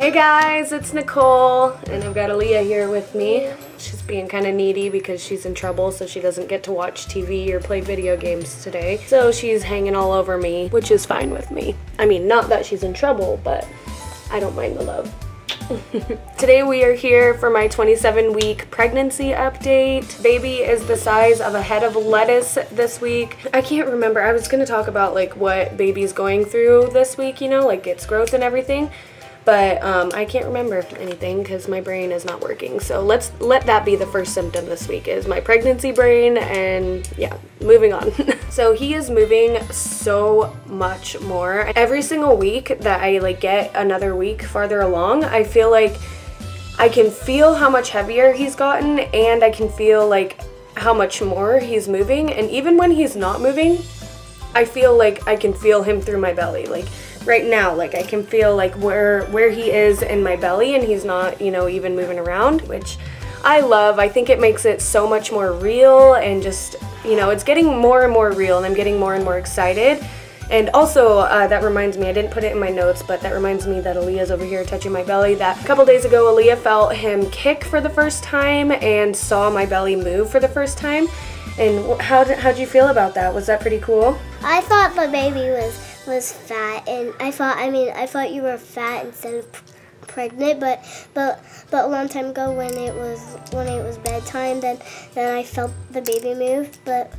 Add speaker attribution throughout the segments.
Speaker 1: Hey guys, it's Nicole, and I've got Aaliyah here with me. She's being kind of needy because she's in trouble, so she doesn't get to watch TV or play video games today. So she's hanging all over me, which is fine with me. I mean, not that she's in trouble, but I don't mind the love. Today we are here for my 27-week pregnancy update. Baby is the size of a head of lettuce this week. I can't remember. I was going to talk about like what baby's going through this week, you know, like its growth and everything. But I can't remember anything because my brain is not working. So let that be the first symptom this week is my pregnancy brain, and yeah, moving on. So he is moving so much more. Every single week that I like get another week farther along, I feel like I can feel how much heavier he's gotten, and I can feel like how much more he's moving. And even when he's not moving, I feel like I can feel him through my belly. Like right now, like I can feel like where he is in my belly, and he's not, you know, even moving around, which I love. I think it makes it so much more real, and just, you know, it's getting more and more real, and I'm getting more and more excited. And also, that reminds me, I didn't put it in my notes, but that reminds me that Aaliyah's over here touching my belly. That a couple days ago, Aaliyah felt him kick for the first time and saw my belly move for the first time. And how'd you feel about that? Was that pretty cool?
Speaker 2: I thought the baby was fat, and I thought you were fat instead of pregnant, but a long time ago when it was bedtime, then I felt the baby move, but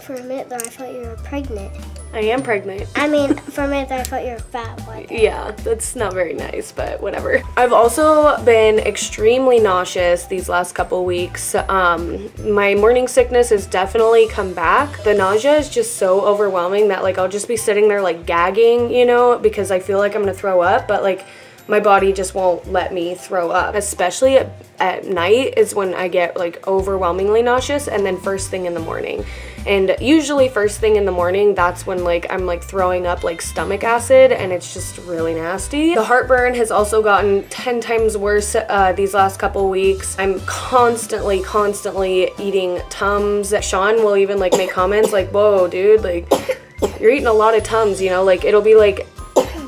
Speaker 2: for a minute there I thought you were pregnant.
Speaker 1: I am pregnant.
Speaker 2: I mean, for a minute there I thought you were fat. But
Speaker 1: yeah, that's not very nice, but whatever. I've also been extremely nauseous these last couple weeks. My morning sickness has definitely come back. The nausea is just so overwhelming that like I'll just be sitting there like gagging, you know, because I feel like I'm gonna throw up, but like my body just won't let me throw up. Especially at night is when I get like overwhelmingly nauseous, and then first thing in the morning. And usually first thing in the morning, that's when like I'm like throwing up like stomach acid, and it's just really nasty. The heartburn has also gotten 10 times worse these last couple weeks. I'm constantly eating Tums. Sean will even like make comments like, whoa dude, like you're eating a lot of Tums, you know, like it'll be like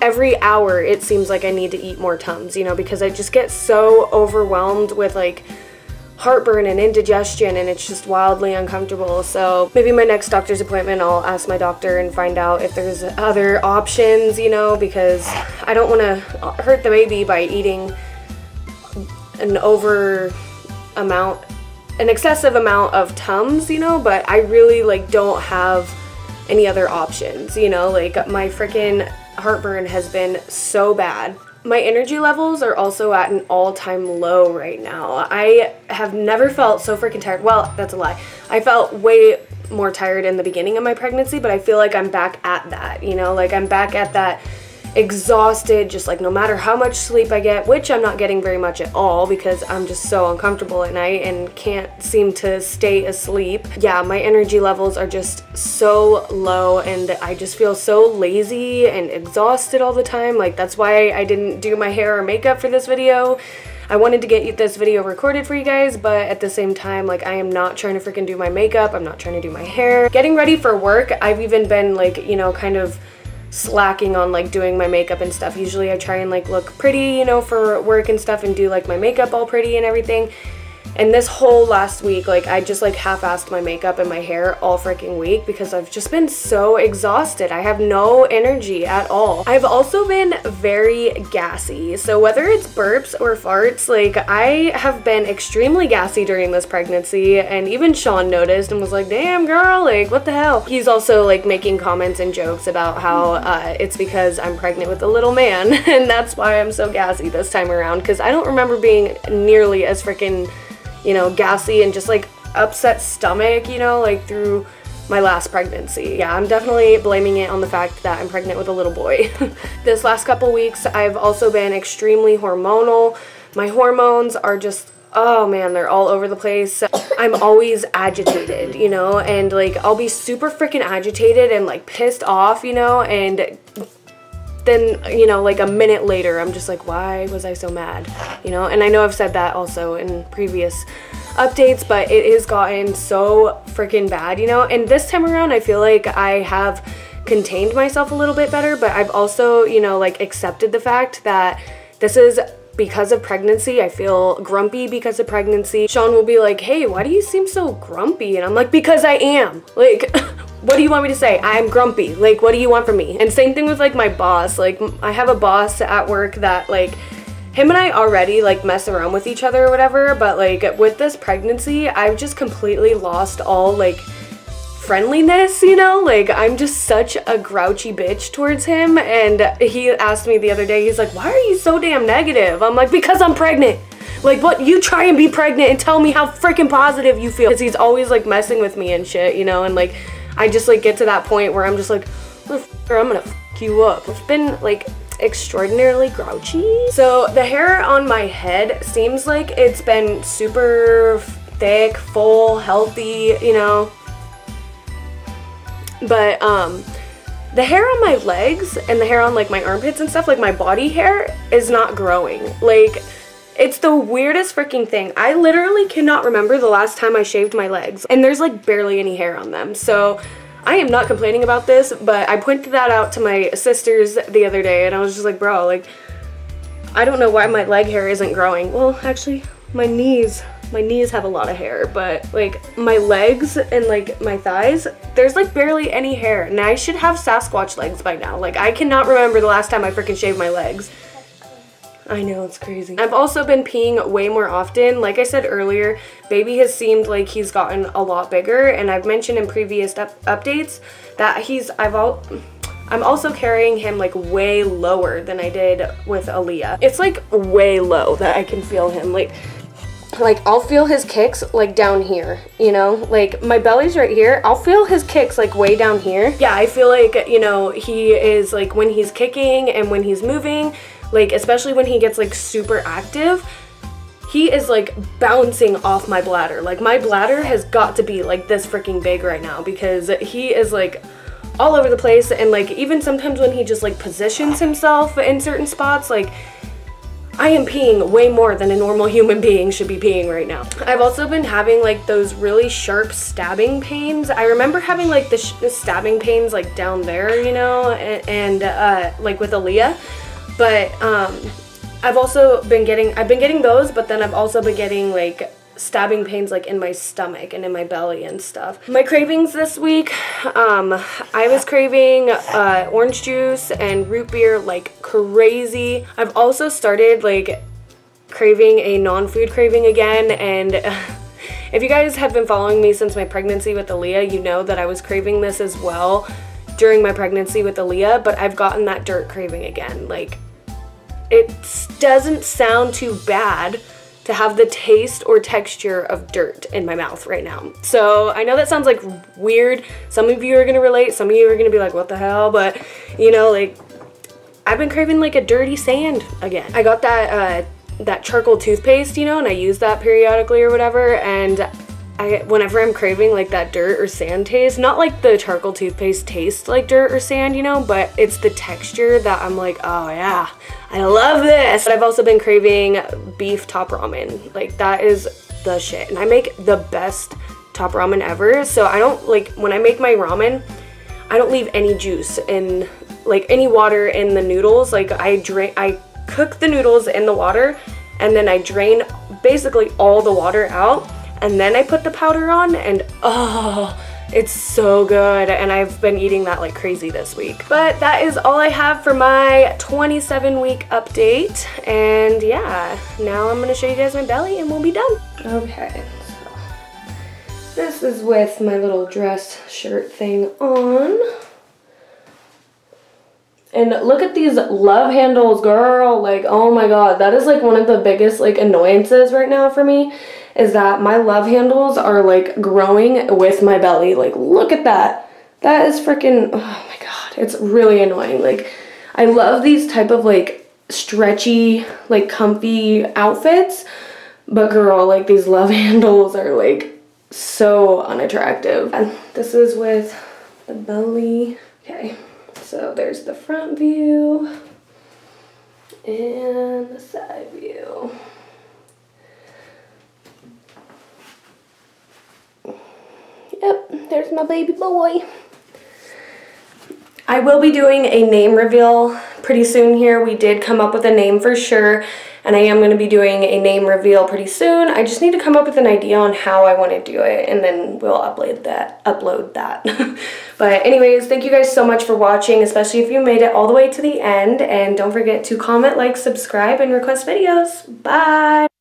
Speaker 1: every hour it seems like I need to eat more Tums, you know, because I just get so overwhelmed with like heartburn and indigestion, and it's just wildly uncomfortable. So maybe my next doctor's appointment I'll ask my doctor and find out if there's other options, you know, because I don't want to hurt the baby by eating an excessive amount of Tums, you know, but I really like don't have any other options, you know, like my freaking heartburn has been so bad. My energy levels are also at an all-time low right now. I have never felt so freaking tired. Well, that's a lie. I felt way more tired in the beginning of my pregnancy, but I feel like I'm back at that, you know, like I'm back at that exhausted, just like no matter how much sleep I get, which I'm not getting very much at all because I'm just so uncomfortable at night and can't seem to stay asleep. Yeah, my energy levels are just so low, and I just feel so lazy and exhausted all the time. Like that's why I didn't do my hair or makeup for this video. I wanted to get this video recorded for you guys, but at the same time, like I am not trying to freaking do my makeup. I'm not trying to do my hair. Getting ready for work, I've even been like, you know, kind of slacking on like doing my makeup and stuff. Usually I try and like look pretty, you know, for work and stuff, and do like my makeup all pretty and everything. And this whole last week, like I just like half-assed my makeup and my hair all freaking week because I've just been so exhausted. I have no energy at all. I've also been very gassy. So whether it's burps or farts, like I have been extremely gassy during this pregnancy, and even Sean noticed and was like, damn girl, like what the hell? He's also like making comments and jokes about how it's because I'm pregnant with a little man and that's why I'm so gassy this time around, because I don't remember being nearly as freaking, you know, gassy and just like upset stomach, you know, like through my last pregnancy. Yeah, I'm definitely blaming it on the fact that I'm pregnant with a little boy. This last couple weeks, I've also been extremely hormonal. My hormones are just, oh man, they're all over the place. I'm always agitated, you know, and like I'll be super freaking agitated and like pissed off, you know, and then, you know, like a minute later, I'm just like, why was I so mad? You know, and I know I've said that also in previous updates, but it has gotten so freaking bad, you know, and this time around, I feel like I have contained myself a little bit better, but I've also, you know, like accepted the fact that this is because of pregnancy. I feel grumpy because of pregnancy. Sean will be like, hey, why do you seem so grumpy? And I'm like, because I am. Like, what do you want me to say? I'm grumpy. Like, what do you want from me? And same thing with like my boss. Like, I have a boss at work that like, him and I already like mess around with each other or whatever, but like with this pregnancy, I've just completely lost all like friendliness, you know? Like, I'm just such a grouchy bitch towards him. And he asked me the other day, he's like, why are you so damn negative? I'm like, because I'm pregnant. Like, what? You try and be pregnant and tell me how freaking positive you feel. Because he's always like messing with me and shit, you know? And like, I just like get to that point where I'm just like, I'm gonna f you up. It's been like extraordinarily grouchy. So the hair on my head seems like it's been super thick, full, healthy, you know? But the hair on my legs and the hair on like my armpits and stuff, like my body hair, is not growing. Like, it's the weirdest freaking thing. I literally cannot remember the last time I shaved my legs, and there's like barely any hair on them. So I am not complaining about this, but I pointed that out to my sisters the other day, and I was just like, bro, like, I don't know why my leg hair isn't growing. Well, actually, my knees have a lot of hair, but like my legs and like my thighs, there's like barely any hair, and I should have Sasquatch legs by now. Like, I cannot remember the last time I freaking shaved my legs. I know, it's crazy. I've also been peeing way more often. Like I said earlier, baby has seemed like he's gotten a lot bigger, and I've mentioned in previous updates that I'm also carrying him like way lower than I did with Aaliyah. It's like way low that I can feel him. Like I'll feel his kicks like down here, you know? Like, my belly's right here. I'll feel his kicks like way down here. Yeah, I feel like, you know, he is like, when he's kicking and when he's moving, like, especially when he gets like super active, he is like bouncing off my bladder. Like, my bladder has got to be like this freaking big right now, because he is like all over the place. And like, even sometimes when he just like positions himself in certain spots, like, I am peeing way more than a normal human being should be peeing right now. I've also been having like those really sharp stabbing pains. I remember having like the stabbing pains like down there, you know, and like with Aaliyah. But I've been getting those, but then I've also been getting like stabbing pains like in my stomach and in my belly and stuff. My cravings this week, I was craving orange juice and root beer like crazy. I've also started like craving a non-food craving again, and if you guys have been following me since my pregnancy with Aaliyah, you know that I was craving this as well during my pregnancy with Aaliyah, but I've gotten that dirt craving again. Like, it doesn't sound too bad to have the taste or texture of dirt in my mouth right now. So I know that sounds like weird. Some of you are gonna relate, some of you are gonna be like, what the hell? But you know, like, I've been craving like a dirty sand again. I got that charcoal toothpaste, you know, and I use that periodically or whatever, and whenever I'm craving like that dirt or sand taste, not like the charcoal toothpaste tastes like dirt or sand, you know, but it's the texture that I'm like, oh yeah, I love this. But I've also been craving beef top ramen. Like, that is the shit. And I make the best top ramen ever. So I don't, like, when I make my ramen, I don't leave any juice in, like, any water in the noodles. Like, I cook the noodles in the water, and then I drain basically all the water out, and then I put the powder on, and oh, it's so good. And I've been eating that like crazy this week. But that is all I have for my 27-week update. And yeah, now I'm gonna show you guys my belly and we'll be done. Okay, so this is with my little dress shirt thing on. And look at these love handles, girl. Like, oh my god, that is like one of the biggest like annoyances right now for me, is that my love handles are like growing with my belly. Like, look at that. That is freaking, oh my god, it's really annoying. Like, I love these type of like stretchy, like comfy outfits, but girl, like these love handles are like so unattractive. And this is with the belly. Okay, so there's the front view and the side view. Yep, there's my baby boy. I will be doing a name reveal pretty soon here. We did come up with a name for sure, and I am going to be doing a name reveal pretty soon. I just need to come up with an idea on how I want to do it, and then we'll upload that. But anyways, thank you guys so much for watching, especially if you made it all the way to the end, and don't forget to comment, like, subscribe, and request videos. Bye!